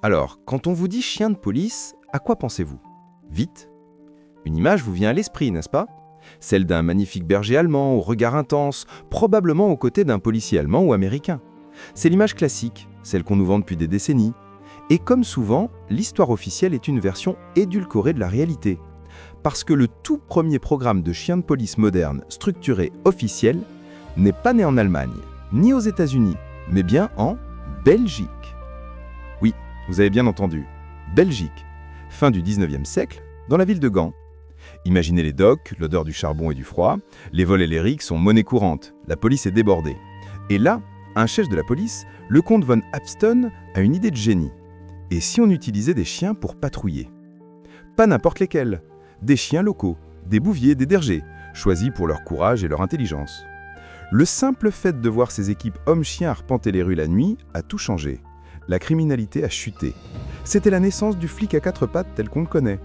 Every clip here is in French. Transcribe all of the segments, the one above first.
Alors, quand on vous dit chien de police, à quoi pensez-vous? Vite? Une image vous vient à l'esprit, n'est-ce pas? Celle d'un magnifique berger allemand au regard intense, probablement aux côtés d'un policier allemand ou américain. C'est l'image classique, celle qu'on nous vend depuis des décennies. Et comme souvent, l'histoire officielle est une version édulcorée de la réalité. Parce que le tout premier programme de chien de police moderne, structuré, officiel, n'est pas né en Allemagne, ni aux États-Unis, mais bien en Belgique. Oui, vous avez bien entendu, Belgique, fin du 19e siècle, dans la ville de Gand. Imaginez les docks, l'odeur du charbon et du froid, les vols et les rigs sont monnaie courante, la police est débordée. Et là, un chef de la police, le comte von Abston, a une idée de génie. Et si on utilisait des chiens pour patrouiller? Pas n'importe lesquels, des chiens locaux, des bouviers, des bergers, choisis pour leur courage et leur intelligence. Le simple fait de voir ces équipes hommes-chiens arpenter les rues la nuit a tout changé. La criminalité a chuté. C'était la naissance du flic à quatre pattes tel qu'on le connaît.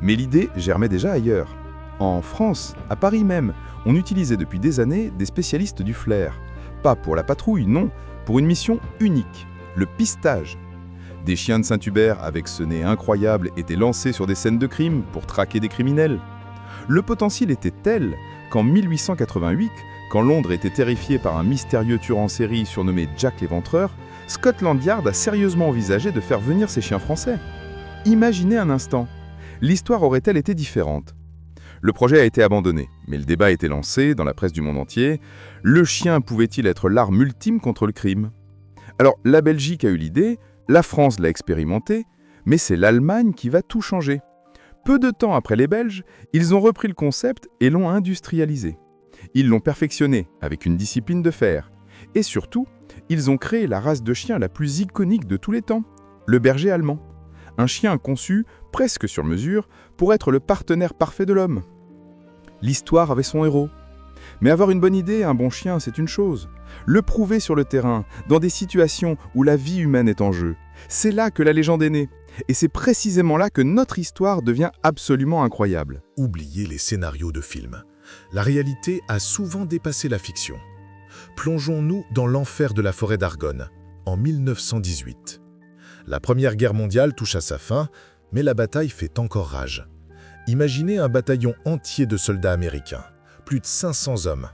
Mais l'idée germait déjà ailleurs. En France, à Paris même, on utilisait depuis des années des spécialistes du flair. Pas pour la patrouille, non, pour une mission unique, le pistage. Des chiens de Saint-Hubert avec ce nez incroyable étaient lancés sur des scènes de crime pour traquer des criminels. Le potentiel était tel qu'en 1888, quand Londres était terrifiée par un mystérieux tueur en série surnommé Jack l'Éventreur, Scotland Yard a sérieusement envisagé de faire venir ces chiens français. Imaginez un instant, l'histoire aurait-elle été différente? Le projet a été abandonné, mais le débat a été lancé dans la presse du monde entier. Le chien pouvait-il être l'arme ultime contre le crime? Alors, la Belgique a eu l'idée, la France l'a expérimenté, mais c'est l'Allemagne qui va tout changer. Peu de temps après les Belges, ils ont repris le concept et l'ont industrialisé. Ils l'ont perfectionné avec une discipline de fer. Et surtout, ils ont créé la race de chien la plus iconique de tous les temps, le berger allemand. Un chien conçu, presque sur mesure, pour être le partenaire parfait de l'homme. L'histoire avait son héros. Mais avoir une bonne idée, un bon chien, c'est une chose. Le prouver sur le terrain, dans des situations où la vie humaine est en jeu, c'est là que la légende est née. Et c'est précisément là que notre histoire devient absolument incroyable. Oubliez les scénarios de films. La réalité a souvent dépassé la fiction. Plongeons-nous dans l'enfer de la forêt d'Argonne, en 1918. La Première Guerre mondiale touche à sa fin, mais la bataille fait encore rage. Imaginez un bataillon entier de soldats américains, plus de 500 hommes.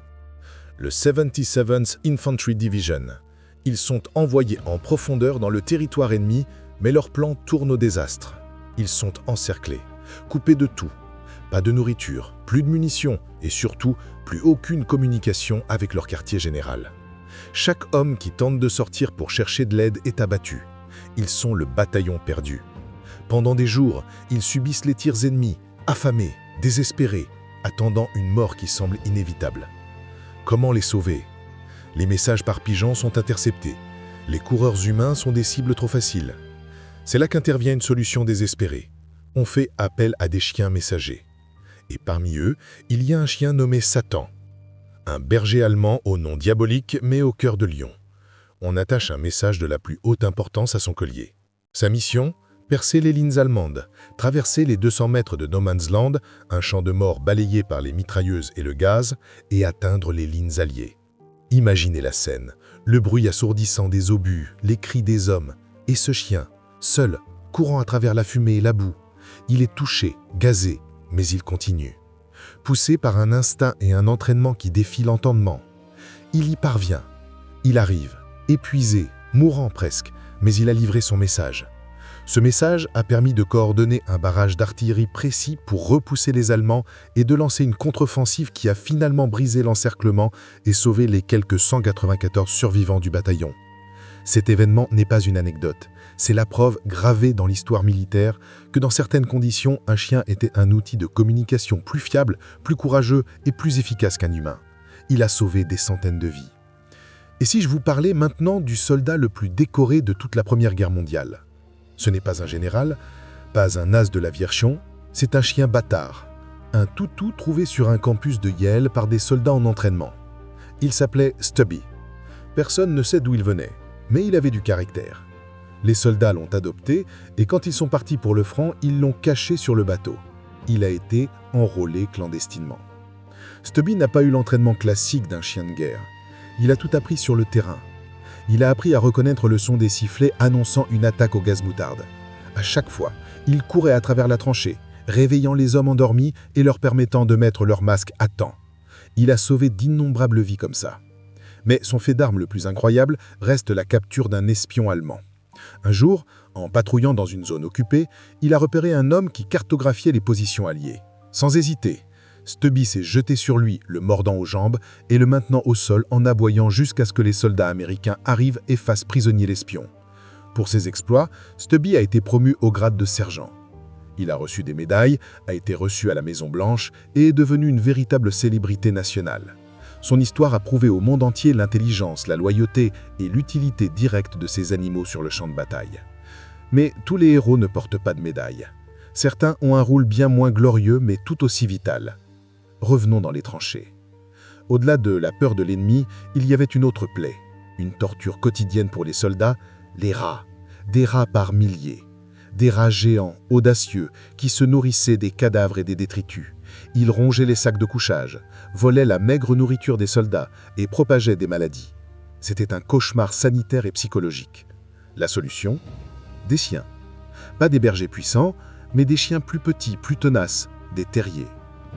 Le 77th Infantry Division. Ils sont envoyés en profondeur dans le territoire ennemi, mais leur plan tourne au désastre. Ils sont encerclés, coupés de tout. Pas de nourriture, plus de munitions et surtout, plus aucune communication avec leur quartier général. Chaque homme qui tente de sortir pour chercher de l'aide est abattu. Ils sont le bataillon perdu. Pendant des jours, ils subissent les tirs ennemis, affamés, désespérés, attendant une mort qui semble inévitable. Comment les sauver? Les messages par pigeon sont interceptés. Les coureurs humains sont des cibles trop faciles. C'est là qu'intervient une solution désespérée. On fait appel à des chiens messagers. Et parmi eux, il y a un chien nommé Satan. Un berger allemand au nom diabolique mais au cœur de lion. On attache un message de la plus haute importance à son collier. Sa mission? Percer les lignes allemandes, traverser les 200 mètres de No Man's Land, un champ de mort balayé par les mitrailleuses et le gaz, et atteindre les lignes alliées. Imaginez la scène, le bruit assourdissant des obus, les cris des hommes, et ce chien, seul, courant à travers la fumée et la boue. Il est touché, gazé, mais il continue. Poussé par un instinct et un entraînement qui défient l'entendement. Il y parvient. Il arrive, épuisé, mourant presque, mais il a livré son message. Ce message a permis de coordonner un barrage d'artillerie précis pour repousser les Allemands et de lancer une contre-offensive qui a finalement brisé l'encerclement et sauvé les quelques 194 survivants du bataillon. Cet événement n'est pas une anecdote, c'est la preuve gravée dans l'histoire militaire que dans certaines conditions, un chien était un outil de communication plus fiable, plus courageux et plus efficace qu'un humain. Il a sauvé des centaines de vies. Et si je vous parlais maintenant du soldat le plus décoré de toute la Première Guerre mondiale? Ce n'est pas un général, pas un as de l'aviation, c'est un chien bâtard. Un toutou trouvé sur un campus de Yale par des soldats en entraînement. Il s'appelait Stubby. Personne ne sait d'où il venait, mais il avait du caractère. Les soldats l'ont adopté et quand ils sont partis pour le front, ils l'ont caché sur le bateau. Il a été enrôlé clandestinement. Stubby n'a pas eu l'entraînement classique d'un chien de guerre. Il a tout appris sur le terrain. Il a appris à reconnaître le son des sifflets annonçant une attaque au gaz moutarde. À chaque fois, il courait à travers la tranchée, réveillant les hommes endormis et leur permettant de mettre leur masque à temps. Il a sauvé d'innombrables vies comme ça. Mais son fait d'arme le plus incroyable reste la capture d'un espion allemand. Un jour, en patrouillant dans une zone occupée, il a repéré un homme qui cartographiait les positions alliées. Sans hésiter, Stubby s'est jeté sur lui, le mordant aux jambes et le maintenant au sol en aboyant jusqu'à ce que les soldats américains arrivent et fassent prisonnier l'espion. Pour ses exploits, Stubby a été promu au grade de sergent. Il a reçu des médailles, a été reçu à la Maison-Blanche et est devenu une véritable célébrité nationale. Son histoire a prouvé au monde entier l'intelligence, la loyauté et l'utilité directe de ces animaux sur le champ de bataille. Mais tous les héros ne portent pas de médaille. Certains ont un rôle bien moins glorieux mais tout aussi vital. Revenons dans les tranchées. Au-delà de la peur de l'ennemi, il y avait une autre plaie, une torture quotidienne pour les soldats, les rats. Des rats par milliers. Des rats géants, audacieux, qui se nourrissaient des cadavres et des détritus. Ils rongeaient les sacs de couchage, volaient la maigre nourriture des soldats et propageaient des maladies. C'était un cauchemar sanitaire et psychologique. La solution ? Des chiens. Pas des bergers puissants, mais des chiens plus petits, plus tenaces, des terriers,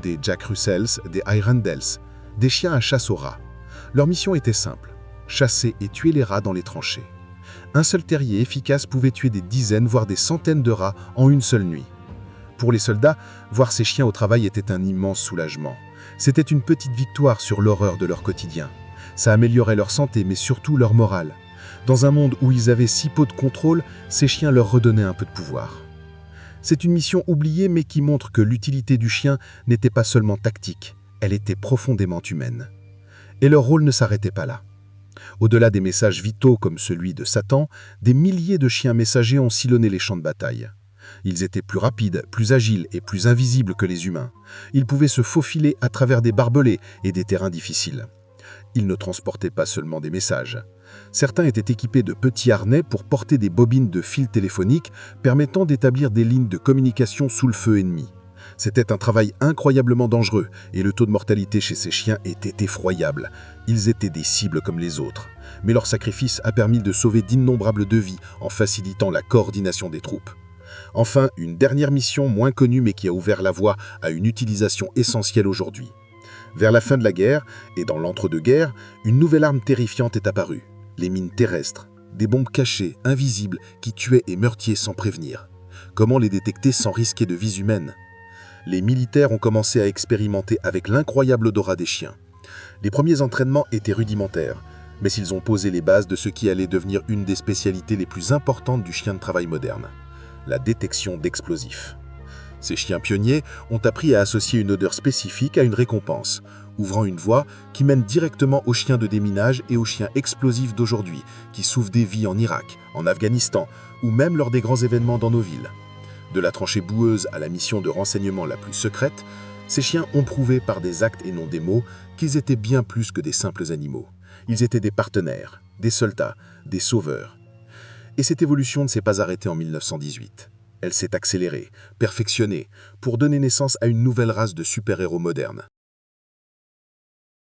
des Jack Russells, des Hirondelles, des chiens à chasse aux rats. Leur mission était simple, chasser et tuer les rats dans les tranchées. Un seul terrier efficace pouvait tuer des dizaines, voire des centaines de rats en une seule nuit. Pour les soldats, voir ces chiens au travail était un immense soulagement. C'était une petite victoire sur l'horreur de leur quotidien. Ça améliorait leur santé, mais surtout leur morale. Dans un monde où ils avaient si peu de contrôle, ces chiens leur redonnaient un peu de pouvoir. C'est une mission oubliée, mais qui montre que l'utilité du chien n'était pas seulement tactique, elle était profondément humaine. Et leur rôle ne s'arrêtait pas là. Au-delà des messages vitaux comme celui de Satan, des milliers de chiens messagers ont sillonné les champs de bataille. Ils étaient plus rapides, plus agiles et plus invisibles que les humains. Ils pouvaient se faufiler à travers des barbelés et des terrains difficiles. Ils ne transportaient pas seulement des messages. Certains étaient équipés de petits harnais pour porter des bobines de fils téléphoniques permettant d'établir des lignes de communication sous le feu ennemi. C'était un travail incroyablement dangereux et le taux de mortalité chez ces chiens était effroyable. Ils étaient des cibles comme les autres. Mais leur sacrifice a permis de sauver d'innombrables vies en facilitant la coordination des troupes. Enfin, une dernière mission moins connue mais qui a ouvert la voie à une utilisation essentielle aujourd'hui. Vers la fin de la guerre, et dans l'entre-deux-guerres, une nouvelle arme terrifiante est apparue. Les mines terrestres, des bombes cachées, invisibles, qui tuaient et meurtiaient sans prévenir. Comment les détecter sans risquer de vies humaines ? Les militaires ont commencé à expérimenter avec l'incroyable odorat des chiens. Les premiers entraînements étaient rudimentaires, mais ils ont posé les bases de ce qui allait devenir une des spécialités les plus importantes du chien de travail moderne, la détection d'explosifs. Ces chiens pionniers ont appris à associer une odeur spécifique à une récompense, ouvrant une voie qui mène directement aux chiens de déminage et aux chiens explosifs d'aujourd'hui, qui sauvent des vies en Irak, en Afghanistan, ou même lors des grands événements dans nos villes. De la tranchée boueuse à la mission de renseignement la plus secrète, ces chiens ont prouvé par des actes et non des mots qu'ils étaient bien plus que des simples animaux. Ils étaient des partenaires, des soldats, des sauveurs. Et cette évolution ne s'est pas arrêtée en 1918. Elle s'est accélérée, perfectionnée, pour donner naissance à une nouvelle race de super-héros modernes.